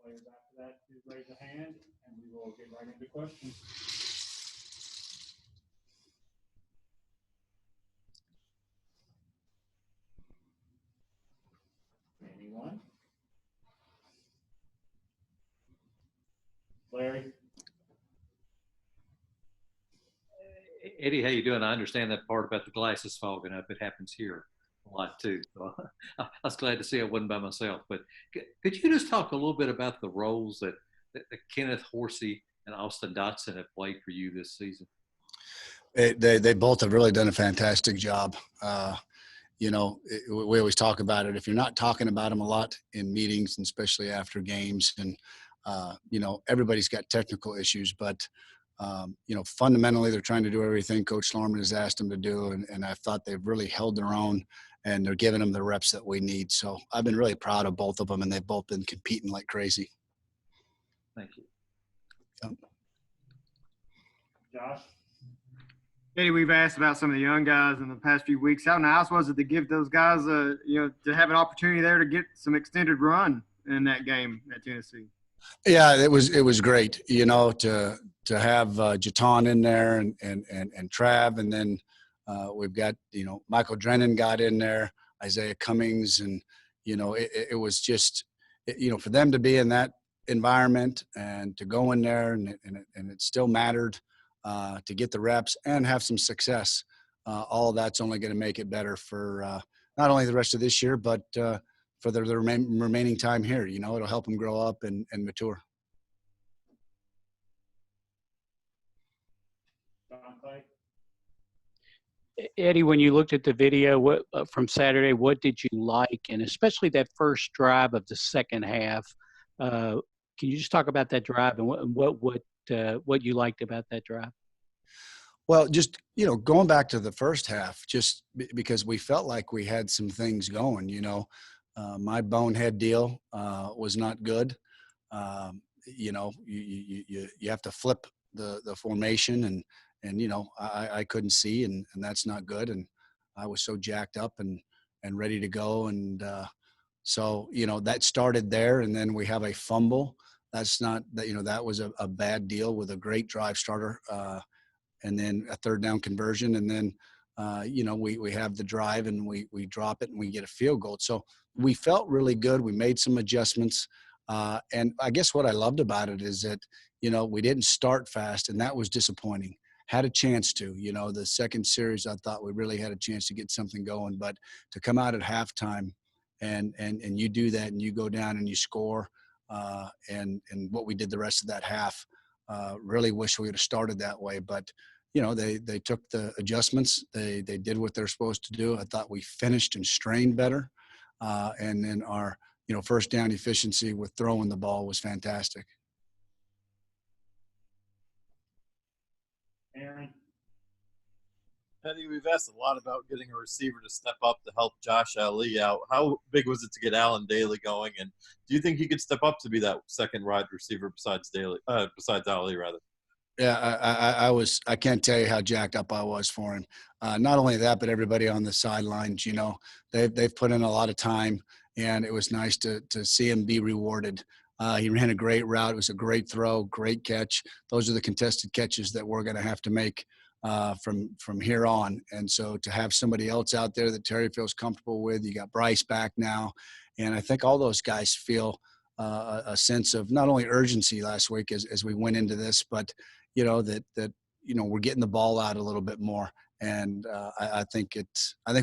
players after that, please raise a hand, and we will get right into questions. Anyone? Larry? Eddie, how you doing? I understand that part about the glasses fogging up. It happens here a lot too. So I was glad to see I wasn't by myself. But could you just talk a little bit about the roles that Kenneth Horsey and Austin Dotson have played for you this season? They both have really done a fantastic job. We always talk about it. If you're not talking about them a lot in meetings, and especially after games, and everybody's got technical issues, but fundamentally they're trying to do everything Coach Lorman has asked them to do, and I thought they've really held their own, and they're giving them the reps that we need. So I've been really proud of both of them, and they've both been competing like crazy. Thank you. Yep. Josh? Eddie, we've asked about some of the young guys in the past few weeks. How nice was it to give those guys, to have an opportunity there to get some extended run in that game at Tennessee? Yeah, it was great, to have Jaton in there and Trav, and then we've got, Michael Drennan got in there, Isaiah Cummings, and, it was just, for them to be in that environment and to go in there and it still mattered to get the reps and have some success. All of that's only going to make it better for not only the rest of this year, but for the remaining time here. It'll help them grow up and mature. Eddie, when you looked at the video from Saturday, what did you like? And especially that first drive of the second half. Can you just talk about that drive and what you liked about that drive? Well, just, going back to the first half, just because we felt like we had some things going, my bonehead deal was not good. You have to flip the formation and I couldn't see and that's not good. And I was so jacked up and ready to go. And so, that started there, and then we have a fumble. That's not that, that was a bad deal with a great drive starter. And then a third down conversion. And then, we have the drive and we drop it and we get a field goal. So we felt really good. We made some adjustments. And I guess what I loved about it is that, we didn't start fast, and that was disappointing. Had a chance to, the second series, I thought we really had a chance to get something going, but to come out at halftime and you do that and you go down and you score, and what we did the rest of that half, really wish we would have started that way, but they took the adjustments. They did what they're supposed to do. I thought we finished and strained better, and then our first down efficiency with throwing the ball was fantastic. Aaron? Eddie, we've asked a lot about getting a receiver to step up to help Josh Ali out. How big was it to get Allen Daly going, and do you think he could step up to be that second wide receiver besides Ali, rather? Yeah, I can't tell you how jacked up I was for him. Not only that, but everybody on the sidelines, they've put in a lot of time, and it was nice to see him be rewarded. He ran a great route. It was a great throw, great catch. Those are the contested catches that we're going to have to make from here on. And so to have somebody else out there that Terry feels comfortable with, you got Bryce back now. And I think all those guys feel a sense of not only urgency last week as we went into this, but, that we're getting the ball out a little bit more. And I think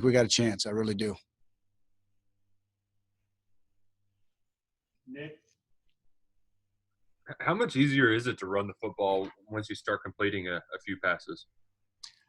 we got a chance. I really do. Nick? How much easier is it to run the football once you start completing a few passes?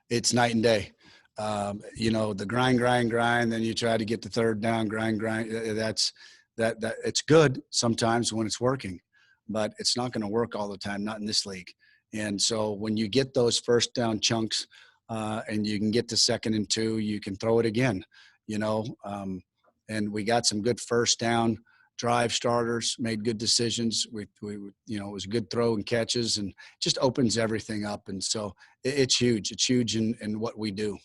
It's night and day. The grind, then you try to get the third down, grind. That it's good sometimes when it's working, but it's not going to work all the time, not in this league. And so when you get those first down chunks and you can get to 2nd and 2, you can throw it again, and we got some good first down drive starters, made good decisions. We it was a good throw and catches, and just opens everything up. And so it's huge. It's huge in what we do.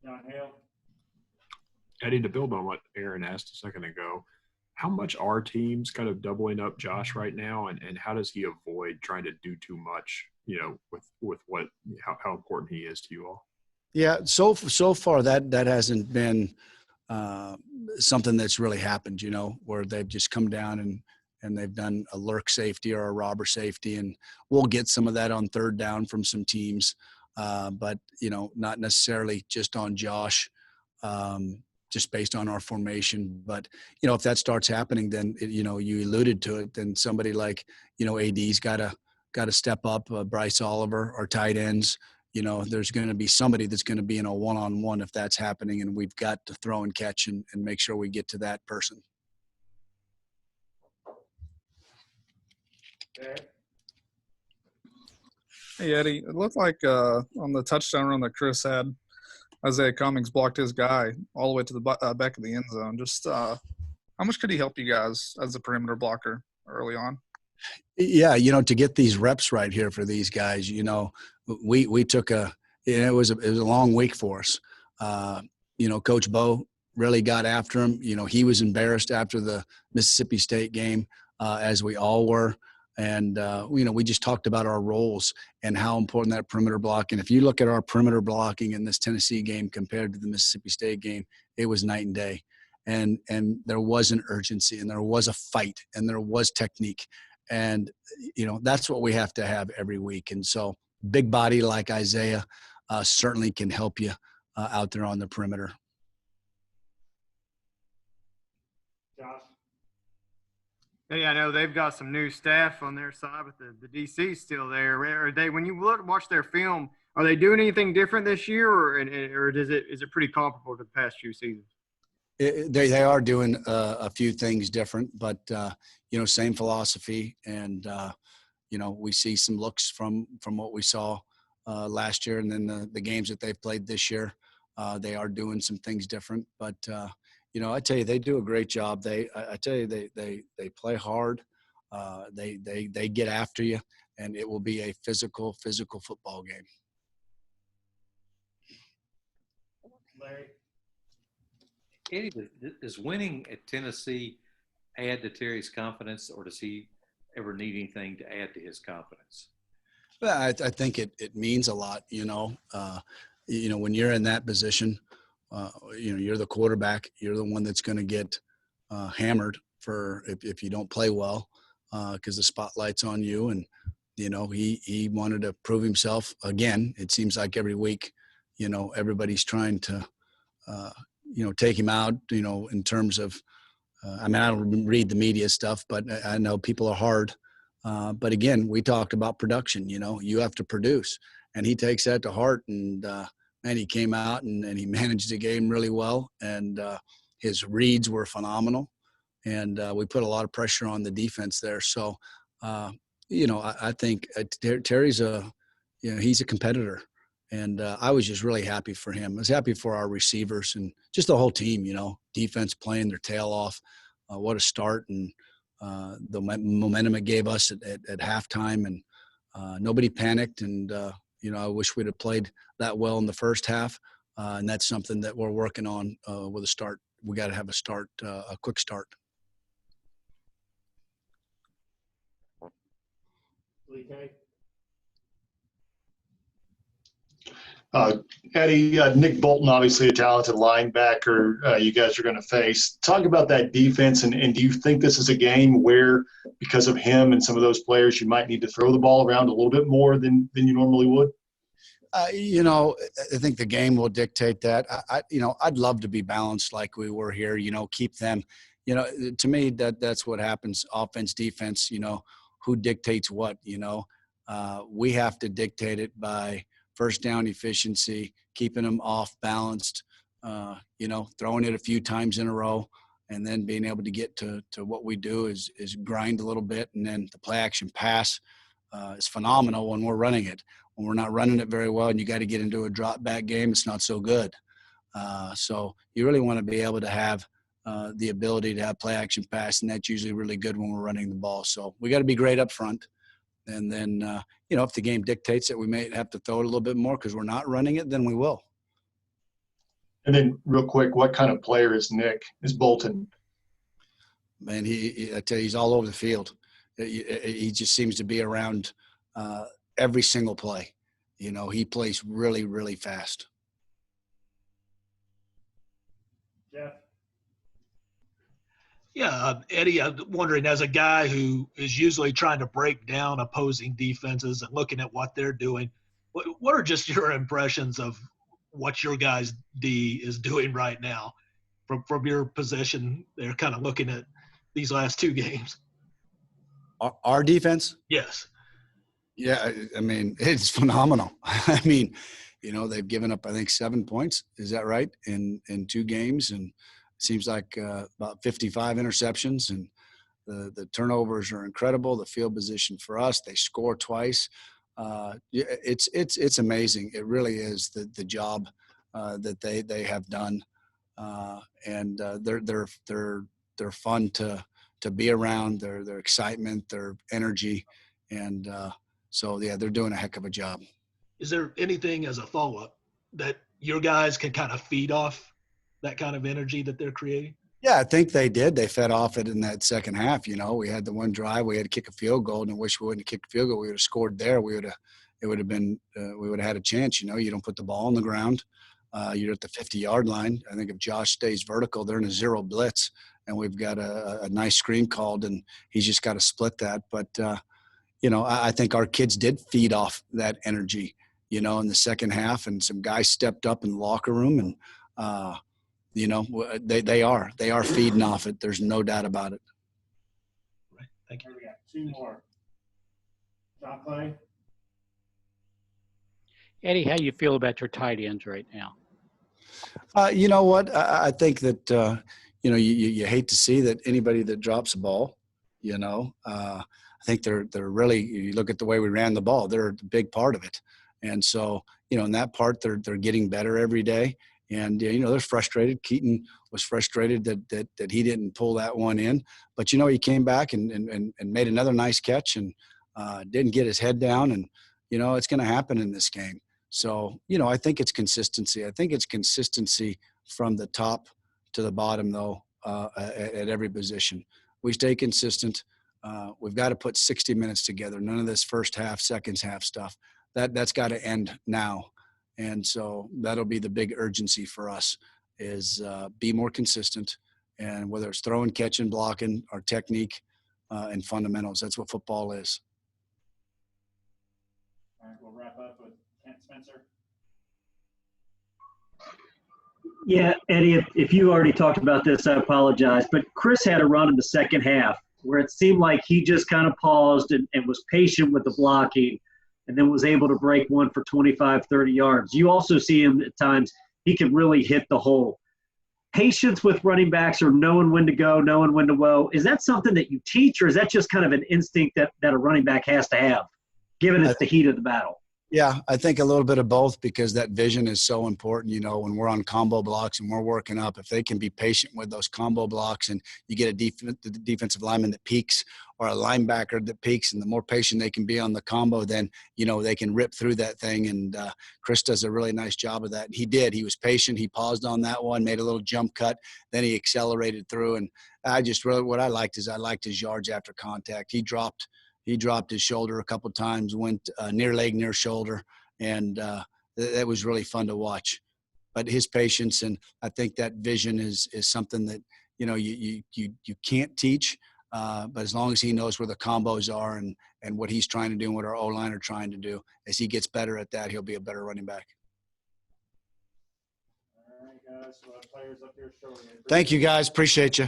John Hale? Eddie, to build on what Aaron asked a second ago, how much are teams kind of doubling up Josh right now, and how does he avoid trying to do too much, with what how important he is to you all? Yeah, so far that hasn't been something that's really happened, where they've just come down and they've done a lurk safety or a robber safety, and we'll get some of that on third down from some teams, but not necessarily just on Josh, just based on our formation. But if that starts happening, then you alluded to it. Then somebody like AD's got to step up. Bryce Oliver, our tight ends. There's going to be somebody that's going to be in a one-on-one if that's happening, and we've got to throw and catch and make sure we get to that person. Okay. Hey Eddie, it looked like on the touchdown run that Chris had, Isaiah Cummings blocked his guy all the way to the back of the end zone. Just how much could he help you guys as a perimeter blocker early on? Yeah, to get these reps right here for these guys, we took it was a long week for us. Coach Bo really got after him. He was embarrassed after the Mississippi State game, as we all were. And, we just talked about our roles and how important that perimeter blocking. If you look at our perimeter blocking in this Tennessee game compared to the Mississippi State game, it was night and day. And there was an urgency, and there was a fight, and there was technique. And, that's what we have to have every week. And so big body like Isaiah certainly can help you out there on the perimeter. Josh? Hey, I know they've got some new staff on their side, but the DC's still there. Are they, when you watch their film, are they doing anything different this year, or is it pretty comparable to the past few seasons? They are doing a few things different, but same philosophy, and we see some looks from what we saw last year, and then the games that they've played this year. They are doing some things different, but I tell you, they do a great job. I tell you, they play hard. They get after you, and it will be a physical football game. Larry? Eddie, does winning at Tennessee add to Terry's confidence, or does he ever need anything to add to his confidence? Well, I think it means a lot. When you're in that position, you're the quarterback. You're the one that's going to get hammered for if you don't play well, because the spotlight's on you. And he wanted to prove himself again. It seems like every week, everybody's trying to take him out. In terms of, I don't read the media stuff, but I know people are hard. But again, we talked about production. You have to produce, and he takes that to heart. And he came out and he managed the game really well, and his reads were phenomenal, and we put a lot of pressure on the defense there. So, I think Terry's he's a competitor, and I was just really happy for him. I was happy for our receivers and just the whole team. Defense playing their tail off. What a start, and the momentum it gave us at halftime, and nobody panicked. And I wish we'd have played that well in the first half, and that's something that we're working on with a start. We got to have a quick start. Eddie, Nick Bolton, obviously a talented linebacker you guys are going to face. Talk about that defense, and do you think this is a game where, because of him and some of those players, you might need to throw the ball around a little bit more than you normally would? I think the game will dictate that. I'd love to be balanced like we were here, keep them, to me, that's what happens. Offense, defense, who dictates what, we have to dictate it by first down efficiency, keeping them off balanced, throwing it a few times in a row, and then being able to get to what we do is grind a little bit. And then the play action pass is phenomenal when we're running it. When we're not running it very well and you got to get into a drop back game, it's not so good. So you really want to be able to have the ability to have play action pass, and that's usually really good when we're running the ball. So we got to be great up front. And then, if the game dictates it, we may have to throw it a little bit more because we're not running it, then we will. And then real quick, what kind of player is Bolton? Man, I tell you, he's all over the field. He just seems to be around every single play. You know, he plays really, really fast. Jeff? Yeah, Eddie, I'm wondering, as a guy who is usually trying to break down opposing defenses and looking at what they're doing, what are just your impressions of what your guys' D is doing right now from your position? They're kind of looking at these last two games. Our defense? Yes. Yeah, I mean, it's phenomenal. I mean, you know, they've given up, I think, 7 points. Is that right? In 2 games, and it seems like about 55 interceptions, and the turnovers are incredible. The field position for us, they score twice. It's amazing. It really is the job that they have done, and they're fun to be around. Their excitement, their energy, and so yeah, they're doing a heck of a job. Is there anything as a follow-up that your guys can kind of feed off that kind of energy that they're creating? Yeah, I think they did. They fed off it in that second half. You know, we had the one drive, we had to kick a field goal, and I wish we wouldn't have kicked a field goal. We would have scored there. We would have had a chance. You know, you don't put the ball on the ground. You're at the 50-yard line. I think if Josh stays vertical, they're in a 0 blitz, and we've got a nice screen called, and he's just got to split that. But you know, I think our kids did feed off that energy, you know, in the second half, and some guys stepped up in the locker room, and you know, they are feeding off it. There's no doubt about it. Right. Thank you. We got 2 more. John Clay? Eddie, how do you feel about your tight ends right now? You know what? I think that you know, you hate to see that anybody that drops a ball. You know, I think they're really. You look at the way we ran the ball; they're a big part of it. And so, you know, in that part, they're getting better every day. And you know, they're frustrated. Keaton was frustrated that he didn't pull that one in. But you know, he came back and made another nice catch and didn't get his head down. And you know, it's going to happen in this game. So, you know, I think it's consistency. I think it's consistency from the top to the bottom, though, at every position. We stay consistent. We've got to put 60 minutes together. None of this first half, seconds half stuff. That's got to end now. And so that'll be the big urgency for us is be more consistent. And whether it's throwing, catching, blocking, our technique and fundamentals, that's what football is. All right, we'll wrap up with Kent Spencer. Yeah, Eddie, if you already talked about this, I apologize. But Chris had a run in the second half where it seemed like he just kind of paused and was patient with the blocking and then was able to break one for 25, 30 yards. You also see him at times, he can really hit the hole. Patience with running backs or knowing when to go, knowing when to go, is that something that you teach or is that just kind of an instinct that a running back has to have, given it's the heat of the battle? Yeah, I think a little bit of both because that vision is so important. You know, when we're on combo blocks and we're working up, if they can be patient with those combo blocks and you get the defensive lineman that peaks or a linebacker that peaks, and the more patient they can be on the combo, then, you know, they can rip through that thing. And Chris does a really nice job of that. He did. He was patient. He paused on that one, made a little jump cut. Then he accelerated through. And what I liked his yards after contact. He dropped his shoulder a couple of times, went near leg, near shoulder, and that was really fun to watch. But his patience and I think that vision is something that, you know, you can't teach. But as long as he knows where the combos are and what he's trying to do and what our O-line are trying to do, as he gets better at that, he'll be a better running back. All right, guys. So players up here showing. Thank you, guys. Appreciate you.